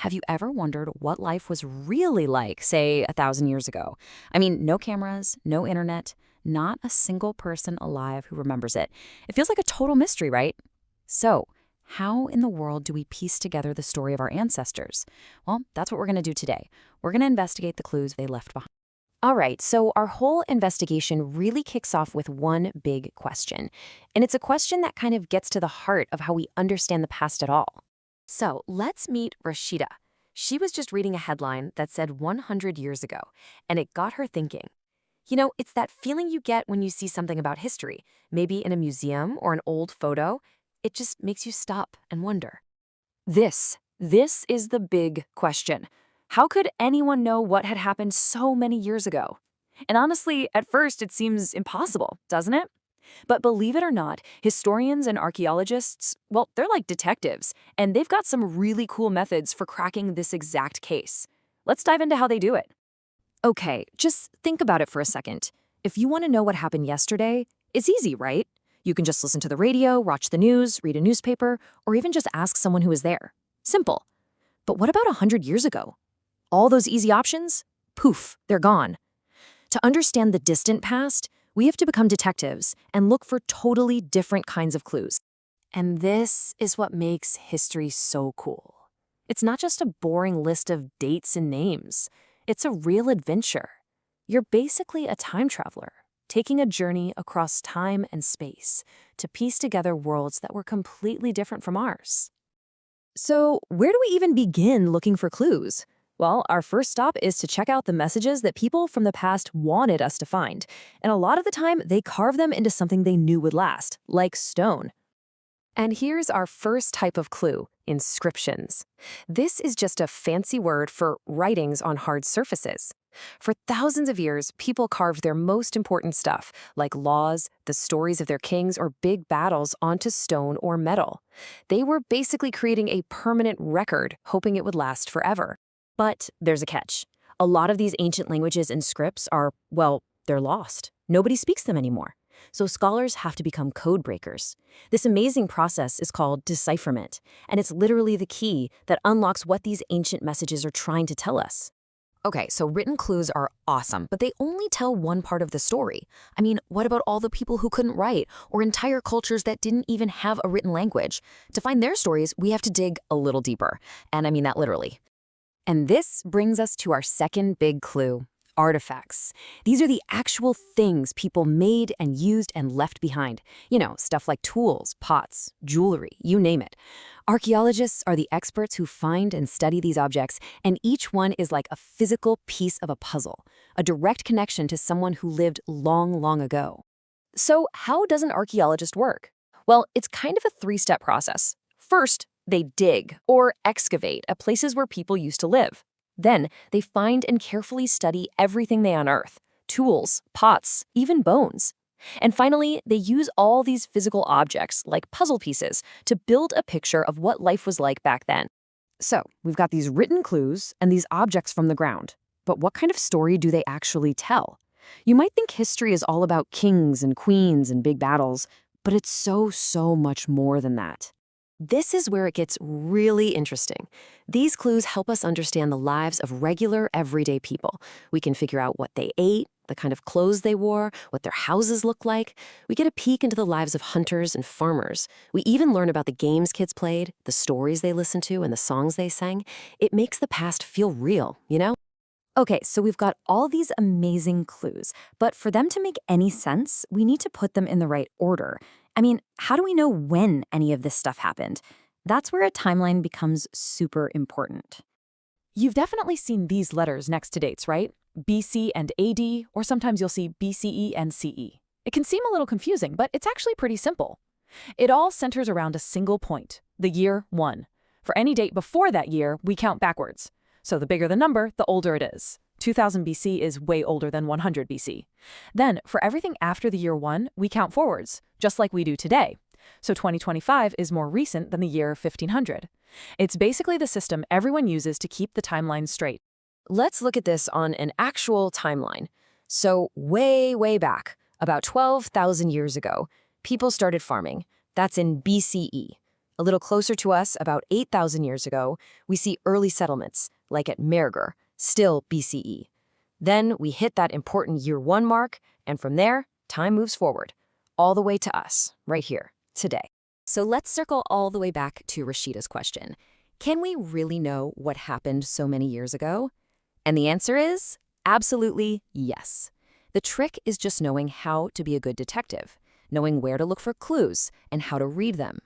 Have you ever wondered what life was really like, say, 1,000 years ago? I mean, no cameras, no internet, not a single person alive who remembers it. It feels like a total mystery, right? So, how in the world do we piece together the story of our ancestors? Well, that's what we're going to do today. We're going to investigate the clues they left behind. All right, so our whole investigation really kicks off with one big question. And it's a question that kind of gets to the heart of how we understand the past at all. So let's meet Rashida. She was just reading a headline that said 100 years ago, and it got her thinking. It's that feeling you get when you see something about history, maybe in a museum or an old photo. It just makes you stop and wonder. This is the big question. How could anyone know what had happened so many years ago? And honestly, at first it seems impossible, doesn't it? But believe it or not, historians and archaeologists, well, they're like detectives, and they've got some really cool methods for cracking this exact case. Let's dive into how they do it. Okay, just think about it for a second. If you want to know what happened yesterday, it's easy, right? You can just listen to the radio, watch the news, read a newspaper, or even just ask someone who was there. Simple. But what about 100 years ago? All those easy options? Poof, they're gone. To understand the distant past, we have to become detectives and look for totally different kinds of clues. And this is what makes history so cool. It's not just a boring list of dates and names. It's a real adventure. You're basically a time traveler, taking a journey across time and space to piece together worlds that were completely different from ours. So, where do we even begin looking for clues? Well, our first stop is to check out the messages that people from the past wanted us to find. And a lot of the time, they carve them into something they knew would last, like stone. And here's our first type of clue, inscriptions. This is just a fancy word for writings on hard surfaces. For thousands of years, people carved their most important stuff, like laws, the stories of their kings, or big battles, onto stone or metal. They were basically creating a permanent record, hoping it would last forever. But there's a catch. A lot of these ancient languages and scripts are, well, they're lost. Nobody speaks them anymore. So scholars have to become code breakers. This amazing process is called decipherment, and it's literally the key that unlocks what these ancient messages are trying to tell us. Okay, so written clues are awesome, but they only tell one part of the story. I mean, what about all the people who couldn't write, or entire cultures that didn't even have a written language? To find their stories, we have to dig a little deeper, and I mean that literally. And this brings us to our second big clue, artifacts. These are the actual things people made and used and left behind. Stuff like tools, pots, jewelry, you name it. Archaeologists are the experts who find and study these objects, and each one is like a physical piece of a puzzle, a direct connection to someone who lived long, long ago. So how does an archaeologist work? Well, it's kind of a three-step process. First, they dig or excavate at places where people used to live. Then, they find and carefully study everything they unearth: tools, pots, even bones. And finally, they use all these physical objects, like puzzle pieces, to build a picture of what life was like back then. So, we've got these written clues and these objects from the ground. But what kind of story do they actually tell? You might think history is all about kings and queens and big battles, but it's so much more than that. This is where it gets really interesting. These clues help us understand the lives of regular, everyday people. We can figure out what they ate, the kind of clothes they wore, what their houses look like. We get a peek into the lives of hunters and farmers. We even learn about the games kids played, the stories they listened to, and the songs they sang. It makes the past feel real, you know? Okay, so we've got all these amazing clues, but for them to make any sense, we need to put them in the right order. I mean, how do we know when any of this stuff happened? That's where a timeline becomes super important. You've definitely seen these letters next to dates, right? BC and AD, or sometimes you'll see BCE and CE. It can seem a little confusing, but it's actually pretty simple. It all centers around a single point, the year 1. For any date before that year, we count backwards. So the bigger the number, the older it is. 2000 BC is way older than 100 BC. Then, for everything after the year 1, we count forwards, just like we do today. So 2025 is more recent than the year 1500. It's basically the system everyone uses to keep the timeline straight. Let's look at this on an actual timeline. So way back, about 12,000 years ago, people started farming. That's in BCE. A little closer to us, about 8,000 years ago, we see early settlements, like at Merger, still BCE. Then we hit that important year 1 mark, and from there, time moves forward, all the way to us, right here, today. So let's circle all the way back to Rashida's question. Can we really know what happened so many years ago? And the answer is absolutely yes. The trick is just knowing how to be a good detective, knowing where to look for clues and how to read them.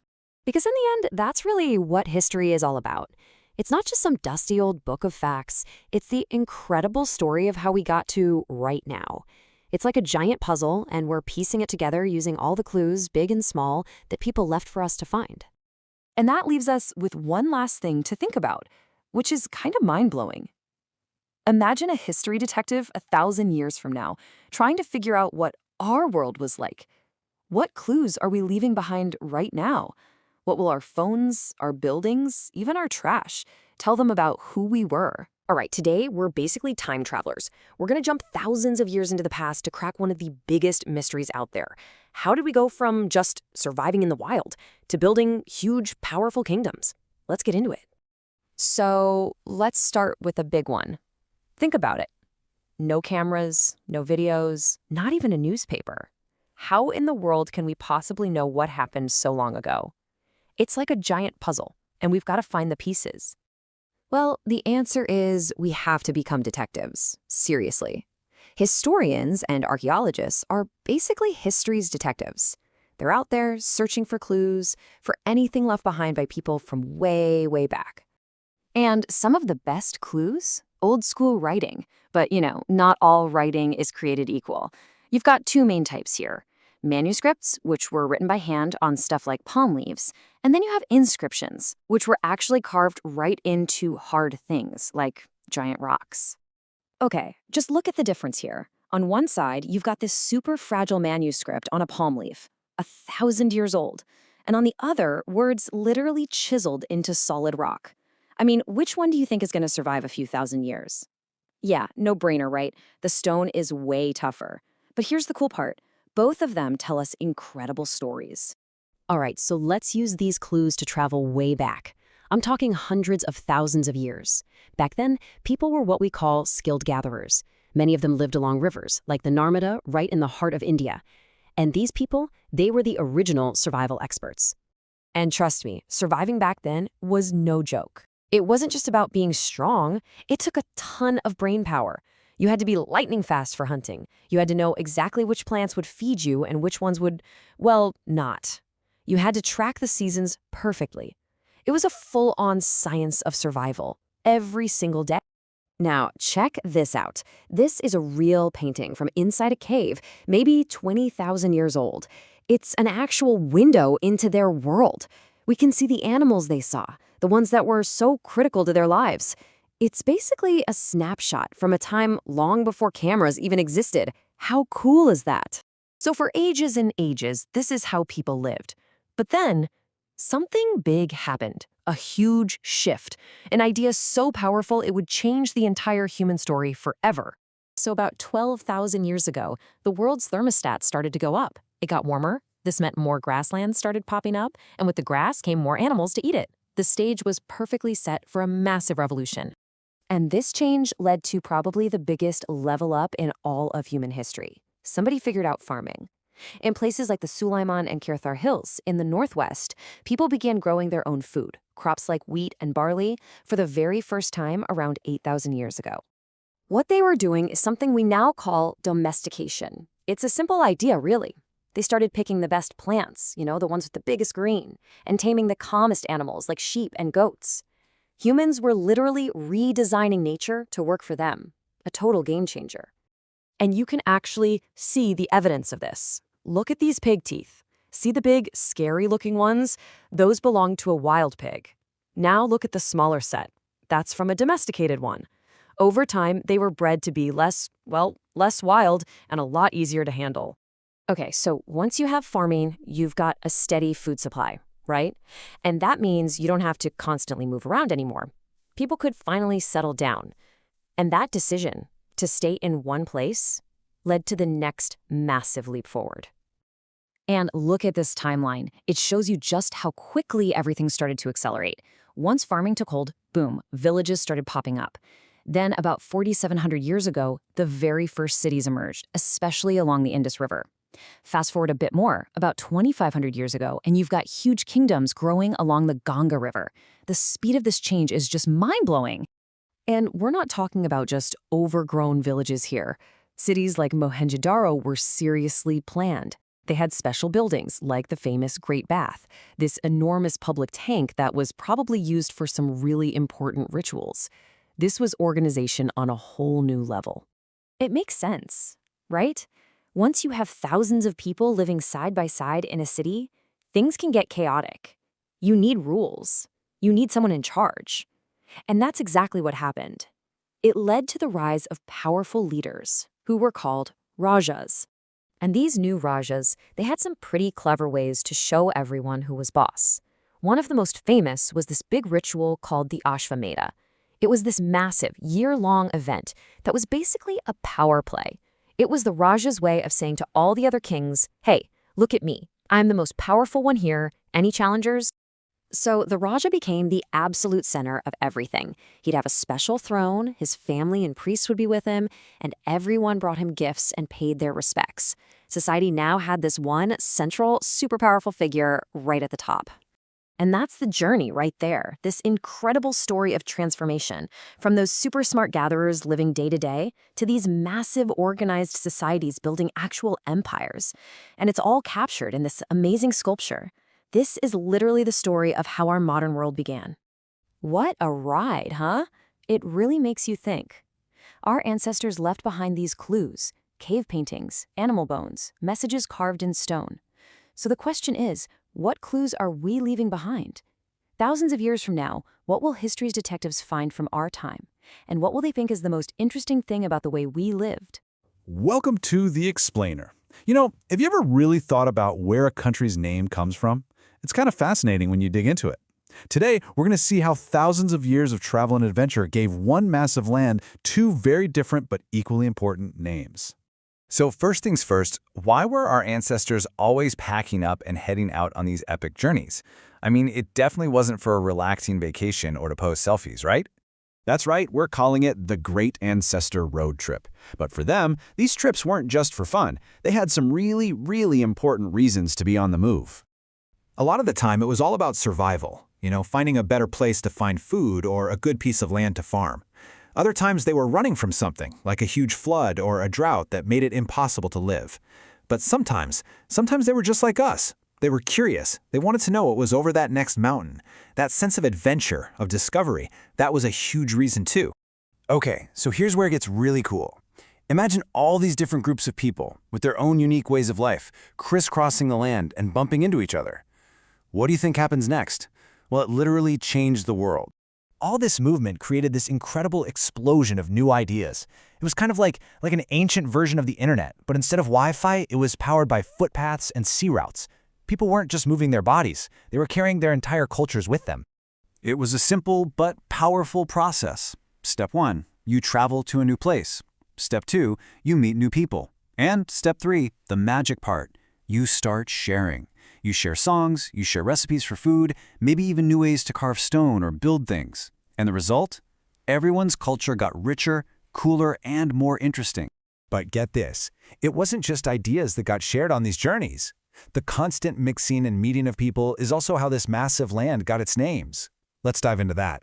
Because in the end, that's really what history is all about. It's not just some dusty old book of facts. It's the incredible story of how we got to right now. It's like a giant puzzle, and we're piecing it together using all the clues, big and small, that people left for us to find. And that leaves us with one last thing to think about, which is kind of mind-blowing. Imagine a history detective 1,000 years from now, trying to figure out what our world was like. What clues are we leaving behind right now? What will our phones, our buildings, even our trash tell them about who we were? All right, today we're basically time travelers. We're going to jump thousands of years into the past to crack one of the biggest mysteries out there. How did we go from just surviving in the wild to building huge, powerful kingdoms? Let's get into it. So let's start with a big one. Think about it. No cameras, no videos, not even a newspaper. How in the world can we possibly know what happened so long ago? It's like a giant puzzle, and we've got to find the pieces. Well, the answer is we have to become detectives. Seriously. Historians and archaeologists are basically history's detectives. They're out there searching for clues, for anything left behind by people from way, way back. And some of the best clues? Old school writing. But, not all writing is created equal. You've got two main types here. Manuscripts, which were written by hand on stuff like palm leaves, and then you have inscriptions, which were actually carved right into hard things, like giant rocks. Okay, just look at the difference here. On one side, you've got this super fragile manuscript on a palm leaf, 1,000 years old, and on the other, words literally chiseled into solid rock. I mean, which one do you think is going to survive a few thousand years? Yeah, no brainer, right? The stone is way tougher. But here's the cool part. Both of them tell us incredible stories. All right, so let's use these clues to travel way back. I'm talking hundreds of thousands of years. Back then, people were what we call skilled gatherers. Many of them lived along rivers, like the Narmada, right in the heart of India. And these people, they were the original survival experts. And trust me, surviving back then was no joke. It wasn't just about being strong. It took a ton of brain power. You had to be lightning fast for hunting. You had to know exactly which plants would feed you and which ones would, well, not. You had to track the seasons perfectly. It was a full-on science of survival, every single day. Now, check this out. This is a real painting from inside a cave, maybe 20,000 years old. It's an actual window into their world. We can see the animals they saw, the ones that were so critical to their lives. It's basically a snapshot from a time long before cameras even existed. How cool is that? So for ages and ages, this is how people lived. But then, something big happened. A huge shift. An idea so powerful it would change the entire human story forever. So about 12,000 years ago, the world's thermostat started to go up. It got warmer. This meant more grasslands started popping up, and with the grass came more animals to eat it. The stage was perfectly set for a massive revolution. And this change led to probably the biggest level up in all of human history. Somebody figured out farming. In places like the Suleiman and Kirthar Hills in the northwest, people began growing their own food, crops like wheat and barley, for the very first time around 8,000 years ago. What they were doing is something we now call domestication. It's a simple idea, really. They started picking the best plants, the ones with the biggest green, and taming the calmest animals like sheep and goats. Humans were literally redesigning nature to work for them, a total game changer. And you can actually see the evidence of this. Look at these pig teeth. See the big, scary-looking ones? Those belong to a wild pig. Now look at the smaller set. That's from a domesticated one. Over time, they were bred to be less wild and a lot easier to handle. Okay, so once you have farming, you've got a steady food supply, right? And that means you don't have to constantly move around anymore. People could finally settle down. And that decision to stay in one place led to the next massive leap forward. And look at this timeline. It shows you just how quickly everything started to accelerate. Once farming took hold, boom, villages started popping up. Then, about 4,700 years ago, the very first cities emerged, especially along the Indus River. Fast forward a bit more, about 2,500 years ago, and you've got huge kingdoms growing along the Ganga River. The speed of this change is just mind-blowing. And we're not talking about just overgrown villages here. Cities like Mohenjo-Daro were seriously planned. They had special buildings, like the famous Great Bath, this enormous public tank that was probably used for some really important rituals. This was organization on a whole new level. It makes sense, right? Once you have thousands of people living side by side in a city, things can get chaotic. You need rules. You need someone in charge. And that's exactly what happened. It led to the rise of powerful leaders, who were called Rajas. And these new Rajas, they had some pretty clever ways to show everyone who was boss. One of the most famous was this big ritual called the Ashvamedha. It was this massive, year-long event that was basically a power play. It was the Raja's way of saying to all the other kings, hey, look at me. I'm the most powerful one here. Any challengers? So the Raja became the absolute center of everything. He'd have a special throne, his family and priests would be with him, and everyone brought him gifts and paid their respects. Society now had this one central, super powerful figure right at the top. And that's the journey right there, this incredible story of transformation, from those super smart gatherers living day to day to these massive organized societies building actual empires. And it's all captured in this amazing sculpture. This is literally the story of how our modern world began. What a ride, huh? It really makes you think. Our ancestors left behind these clues, cave paintings, animal bones, messages carved in stone. So the question is, what clues are we leaving behind? Thousands of years from now, what will history's detectives find from our time? And what will they think is the most interesting thing about the way we lived? Welcome to The Explainer. You know, have you ever really thought about where a country's name comes from? It's kind of fascinating when you dig into it. Today, we're going to see how thousands of years of travel and adventure gave one massive land two very different but equally important names. So first things first, why were our ancestors always packing up and heading out on these epic journeys? I mean, it definitely wasn't for a relaxing vacation or to post selfies, right? That's right, we're calling it the Great Ancestor Road Trip. But for them, these trips weren't just for fun. They had some really, really important reasons to be on the move. A lot of the time, it was all about survival, finding a better place to find food or a good piece of land to farm. Other times, they were running from something, like a huge flood or a drought that made it impossible to live. But sometimes they were just like us. They were curious. They wanted to know what was over that next mountain. That sense of adventure, of discovery, that was a huge reason too. Okay, so here's where it gets really cool. Imagine all these different groups of people with their own unique ways of life, crisscrossing the land and bumping into each other. What do you think happens next? Well, it literally changed the world. All this movement created this incredible explosion of new ideas. It was kind of like an ancient version of the internet, but instead of Wi-Fi, it was powered by footpaths and sea routes. People weren't just moving their bodies, they were carrying their entire cultures with them. It was a simple but powerful process. Step 1, you travel to a new place. Step 2, you meet new people. And Step 3, the magic part, you start sharing. You share songs, you share recipes for food, maybe even new ways to carve stone or build things. And the result? Everyone's culture got richer, cooler, and more interesting. But get this, it wasn't just ideas that got shared on these journeys. The constant mixing and meeting of people is also how this massive land got its names. Let's dive into that.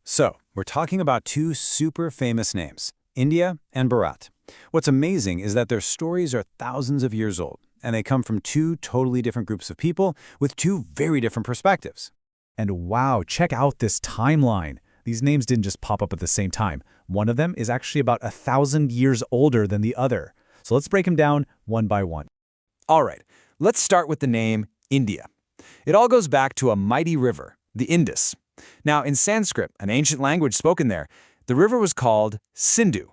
So, we're talking about two super famous names, India and Bharat. What's amazing is that their stories are thousands of years old, and they come from two totally different groups of people with two very different perspectives. And wow, check out this timeline. These names didn't just pop up at the same time. One of them is actually about 1,000 years older than the other. So let's break them down one by one. All right, let's start with the name India. It all goes back to a mighty river, the Indus. Now, in Sanskrit, an ancient language spoken there, the river was called Sindhu.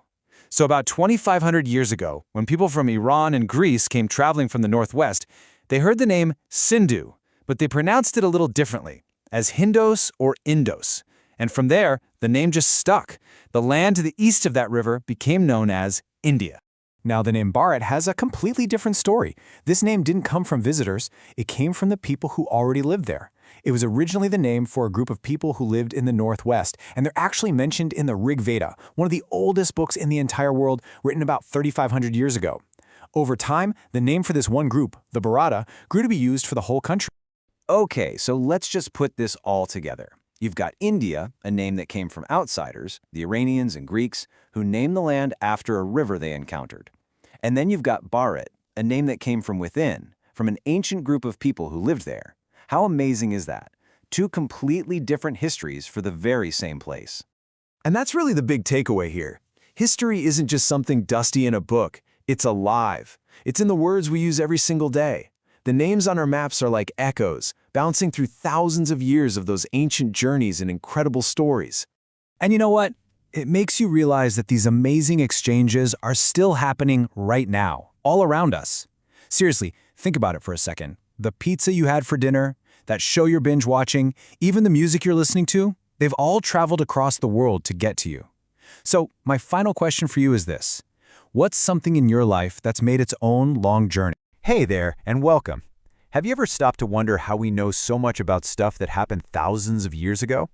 So about 2,500 years ago, when people from Iran and Greece came traveling from the northwest, they heard the name Sindhu, but they pronounced it a little differently, as Hindos or Indos. And from there, the name just stuck. The land to the east of that river became known as India. Now, the name Bharat has a completely different story. This name didn't come from visitors, it came from the people who already lived there. It was originally the name for a group of people who lived in the northwest, and they're actually mentioned in the Rig Veda, one of the oldest books in the entire world, written about 3,500 years ago. Over time, the name for this one group, the Bharata, grew to be used for the whole country. Okay, so let's just put this all together. You've got India, a name that came from outsiders, the Iranians and Greeks, who named the land after a river they encountered. And then you've got Bharat, a name that came from within, from an ancient group of people who lived there. How amazing is that? Two completely different histories for the very same place. And that's really the big takeaway here. History isn't just something dusty in a book. It's alive. It's in the words we use every single day. The names on our maps are like echoes, bouncing through thousands of years of those ancient journeys and incredible stories. And you know what? It makes you realize that these amazing exchanges are still happening right now, all around us. Seriously, think about it for a second. The pizza you had for dinner, that show you're binge watching, even the music you're listening to, they've all traveled across the world to get to you. So, my final question for you is this. What's something in your life that's made its own long journey? Hey there, and welcome. Have you ever stopped to wonder how we know so much about stuff that happened thousands of years ago?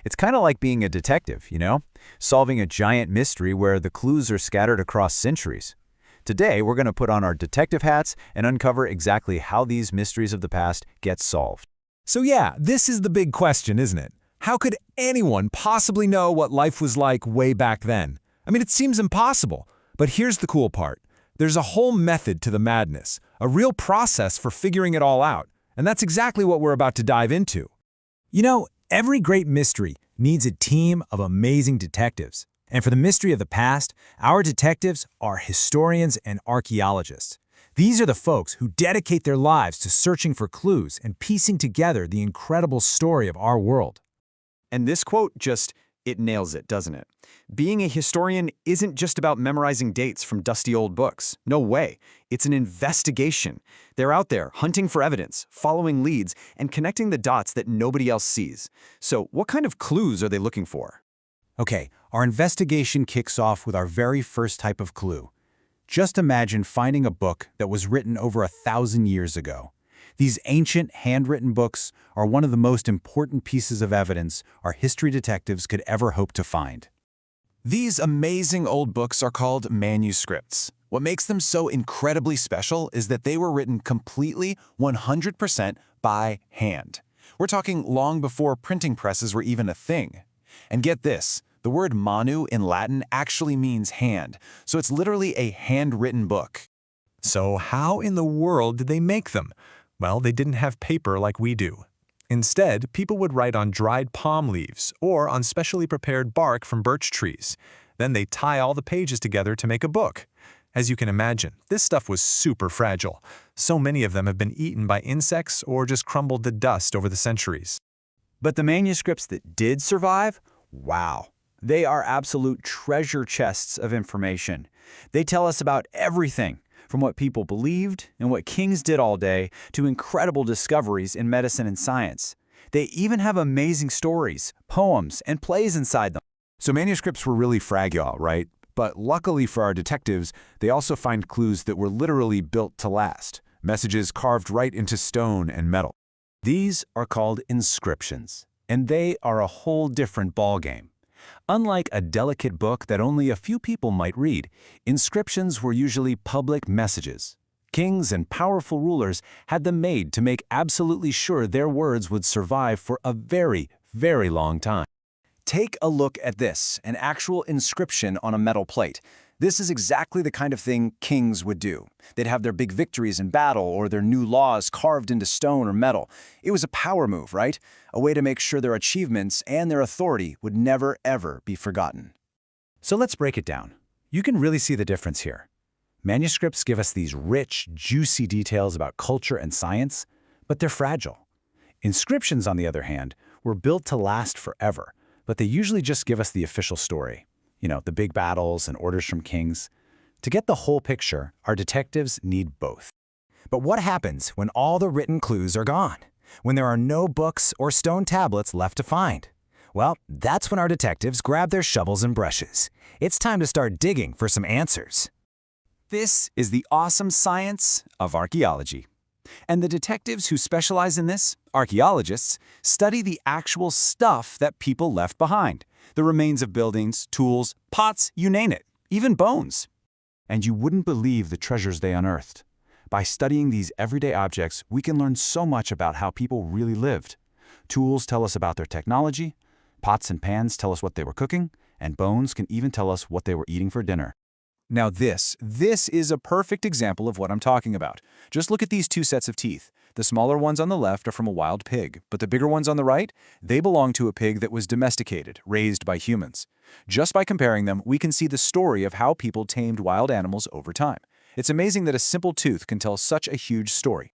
It's kind of like being a detective, you know? Solving a giant mystery where the clues are scattered across centuries. Today, we're going to put on our detective hats and uncover exactly how these mysteries of the past get solved. So yeah, this is the big question, isn't it? How could anyone possibly know what life was like way back then? I mean, it seems impossible. But here's the cool part. There's a whole method to the madness, a real process for figuring it all out. And that's exactly what we're about to dive into. You know, every great mystery needs a team of amazing detectives. And for the mystery of the past, our detectives are historians and archaeologists. These are the folks who dedicate their lives to searching for clues and piecing together the incredible story of our world. And this quote it nails it, doesn't it? Being a historian isn't just about memorizing dates from dusty old books. No way. It's an investigation. They're out there hunting for evidence, following leads, and connecting the dots that nobody else sees. So what kind of clues are they looking for? Okay, our investigation kicks off with our very first type of clue. Just imagine finding a book that was written over 1,000 years ago. These ancient handwritten books are one of the most important pieces of evidence our history detectives could ever hope to find. These amazing old books are called manuscripts. What makes them so incredibly special is that they were written completely 100% by hand. We're talking long before printing presses were even a thing. And get this, the word manu in Latin actually means hand, so it's literally a handwritten book. So how in the world did they make them? Well, they didn't have paper like we do. Instead, people would write on dried palm leaves or on specially prepared bark from birch trees. Then they tie all the pages together to make a book. As you can imagine, this stuff was super fragile. So many of them have been eaten by insects or just crumbled to dust over the centuries. But the manuscripts that did survive? Wow. They are absolute treasure chests of information. They tell us about everything, from what people believed and what kings did all day to incredible discoveries in medicine and science. They even have amazing stories, poems, and plays inside them. So manuscripts were really fragile, right? But luckily for our detectives, they also find clues that were literally built to last, messages carved right into stone and metal. These are called inscriptions, and they are a whole different ballgame. Unlike a delicate book that only a few people might read, inscriptions were usually public messages. Kings and powerful rulers had them made to make absolutely sure their words would survive for a very, very long time. Take a look at this, an actual inscription on a metal plate. This is exactly the kind of thing kings would do. They'd have their big victories in battle or their new laws carved into stone or metal. It was a power move, right? A way to make sure their achievements and their authority would never, ever be forgotten. So let's break it down. You can really see the difference here. Manuscripts give us these rich, juicy details about culture and science, but they're fragile. Inscriptions, on the other hand, were built to last forever, but they usually just give us the official story. You know, the big battles and orders from kings. To get the whole picture, our detectives need both. But what happens when all the written clues are gone? When there are no books or stone tablets left to find? Well, that's when our detectives grab their shovels and brushes. It's time to start digging for some answers. This is the awesome science of archaeology. And the detectives who specialize in this, archaeologists, study the actual stuff that people left behind. The remains of buildings, tools, pots, you name it, even bones. And you wouldn't believe the treasures they unearthed. By studying these everyday objects, we can learn so much about how people really lived. Tools tell us about their technology, pots and pans tell us what they were cooking, and bones can even tell us what they were eating for dinner. Now this is a perfect example of what I'm talking about. Just look at these two sets of teeth. The smaller ones on the left are from a wild pig, but the bigger ones on the right, they belong to a pig that was domesticated, raised by humans. Just by comparing them, we can see the story of how people tamed wild animals over time. It's amazing that a simple tooth can tell such a huge story.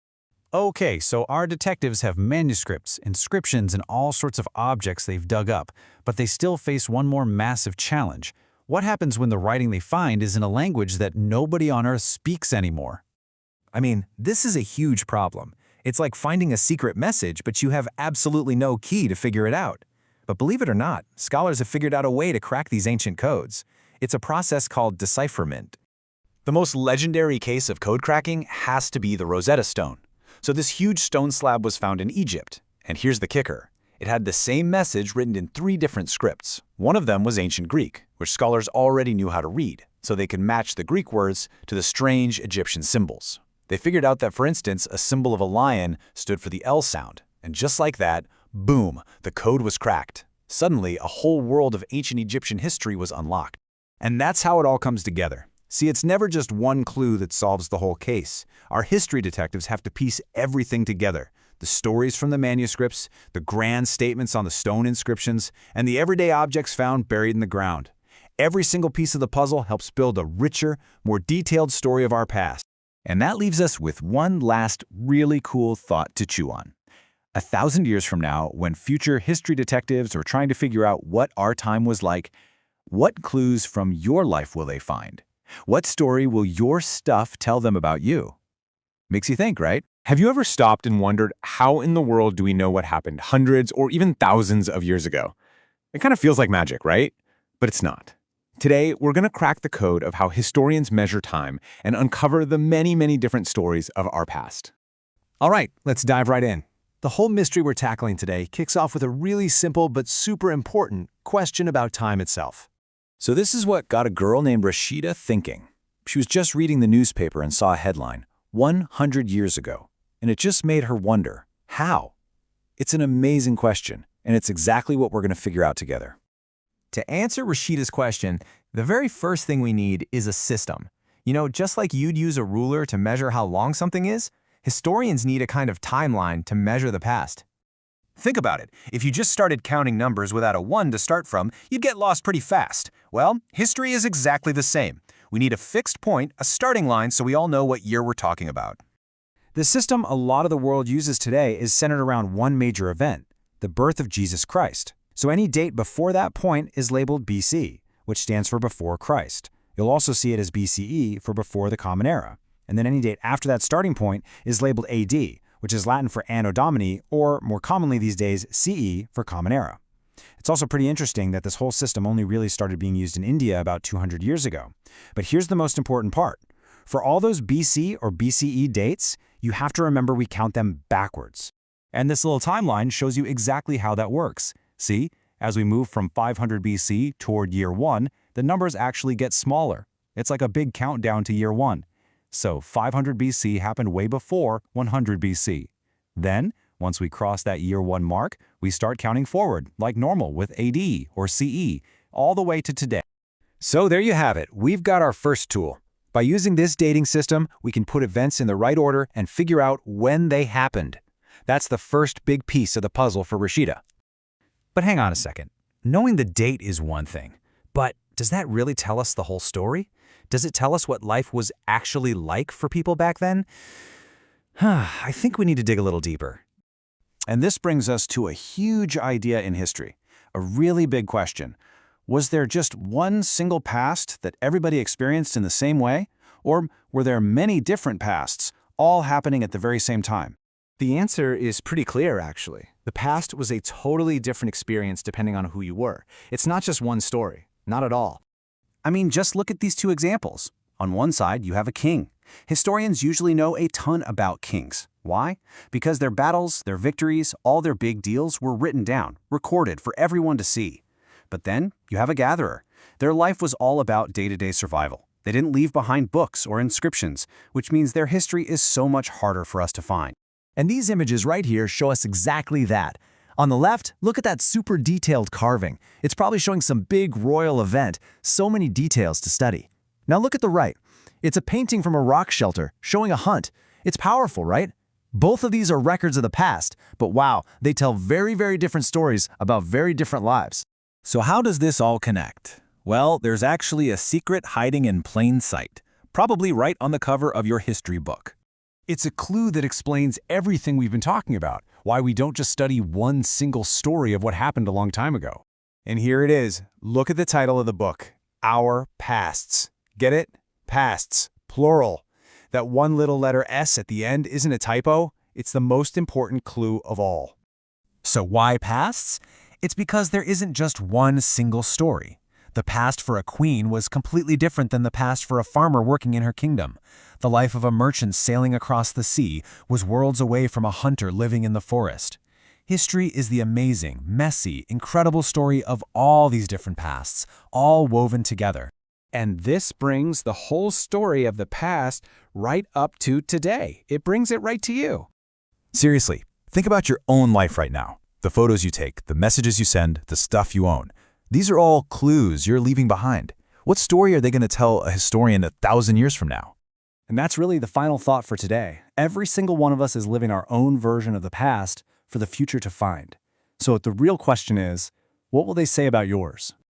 Okay, so our detectives have manuscripts, inscriptions, and all sorts of objects they've dug up, but they still face one more massive challenge. What happens when the writing they find is in a language that nobody on Earth speaks anymore? I mean, this is a huge problem. It's like finding a secret message, but you have absolutely no key to figure it out. But believe it or not, scholars have figured out a way to crack these ancient codes. It's a process called decipherment. The most legendary case of code cracking has to be the Rosetta Stone. So this huge stone slab was found in Egypt. And here's the kicker. It had the same message written in 3 different scripts. One of them was ancient Greek, which scholars already knew how to read, so they could match the Greek words to the strange Egyptian symbols. They figured out that, for instance, a symbol of a lion stood for the L sound. And just like that, boom, the code was cracked. Suddenly, a whole world of ancient Egyptian history was unlocked. And that's how it all comes together. See, it's never just one clue that solves the whole case. Our history detectives have to piece everything together. The stories from the manuscripts, the grand statements on the stone inscriptions, and the everyday objects found buried in the ground. Every single piece of the puzzle helps build a richer, more detailed story of our past. And that leaves us with one last really cool thought to chew on. 1,000 years from now, when future history detectives are trying to figure out what our time was like, what clues from your life will they find? What story will your stuff tell them about you? Makes you think, right? Have you ever stopped and wondered, how in the world do we know what happened hundreds or even thousands of years ago? It kind of feels like magic, right? But it's not. Today, we're going to crack the code of how historians measure time and uncover the many, many different stories of our past. All right, let's dive right in. The whole mystery we're tackling today kicks off with a really simple but super important question about time itself. So this is what got a girl named Rashida thinking. She was just reading the newspaper and saw a headline, 100 years ago. And it just made her wonder, how? It's an amazing question, and it's exactly what we're going to figure out together. To answer Rashida's question, the very first thing we need is a system. You know, just like you'd use a ruler to measure how long something is, historians need a kind of timeline to measure the past. Think about it. If you just started counting numbers without a 1 to start from, you'd get lost pretty fast. Well, history is exactly the same. We need a fixed point, a starting line, so we all know what year we're talking about. The system a lot of the world uses today is centered around one major event, the birth of Jesus Christ. So any date before that point is labeled BC, which stands for before Christ. You'll also see it as BCE for before the Common Era. And then any date after that starting point is labeled AD, which is Latin for Anno Domini, or more commonly these days, CE for Common Era. It's also pretty interesting that this whole system only really started being used in India about 200 years ago. But here's the most important part. For all those BC or BCE dates, you have to remember we count them backwards. And this little timeline shows you exactly how that works. See, as we move from 500 BC toward year 1, the numbers actually get smaller. It's like a big countdown to year 1. So 500 BC happened way before 100 BC. Then, once we cross that year 1 mark, we start counting forward, like normal with AD or CE, all the way to today. So there you have it. We've got our first tool. By using this dating system, we can put events in the right order and figure out when they happened. That's the first big piece of the puzzle for Rashida. But hang on a second. Knowing the date is one thing, but does that really tell us the whole story? Does it tell us what life was actually like for people back then? I think we need to dig a little deeper. And this brings us to a huge idea in history, a really big question. Was there just one single past that everybody experienced in the same way? Or were there many different pasts, all happening at the very same time? The answer is pretty clear, actually. The past was a totally different experience depending on who you were. It's not just one story. Not at all. I mean, just look at these two examples. On one side, you have a king. Historians usually know a ton about kings. Why? Because their battles, their victories, all their big deals were written down, recorded for everyone to see. But then you have a gatherer. Their life was all about day-to-day survival. They didn't leave behind books or inscriptions, which means their history is so much harder for us to find. And these images right here show us exactly that. On the left, look at that super detailed carving. It's probably showing some big royal event, so many details to study. Now look at the right. It's a painting from a rock shelter, showing a hunt. It's powerful, right? Both of these are records of the past, but wow, they tell very, very different stories about very different lives. So how does this all connect? Well, there's actually a secret hiding in plain sight, probably right on the cover of your history book. It's a clue that explains everything we've been talking about, why we don't just study one single story of what happened a long time ago. And here it is. Look at the title of the book, Our Pasts. Get it? Pasts, plural. That one little letter S at the end isn't a typo. It's the most important clue of all. So why pasts? It's because there isn't just one single story. The past for a queen was completely different than the past for a farmer working in her kingdom. The life of a merchant sailing across the sea was worlds away from a hunter living in the forest. History is the amazing, messy, incredible story of all these different pasts, all woven together. And this brings the whole story of the past right up to today. It brings it right to you. Seriously, think about your own life right now. The photos you take, the messages you send, the stuff you own. These are all clues you're leaving behind. What story are they going to tell a historian 1,000 years from now? And that's really the final thought for today. Every single one of us is living our own version of the past for the future to find. So the real question is, what will they say about yours?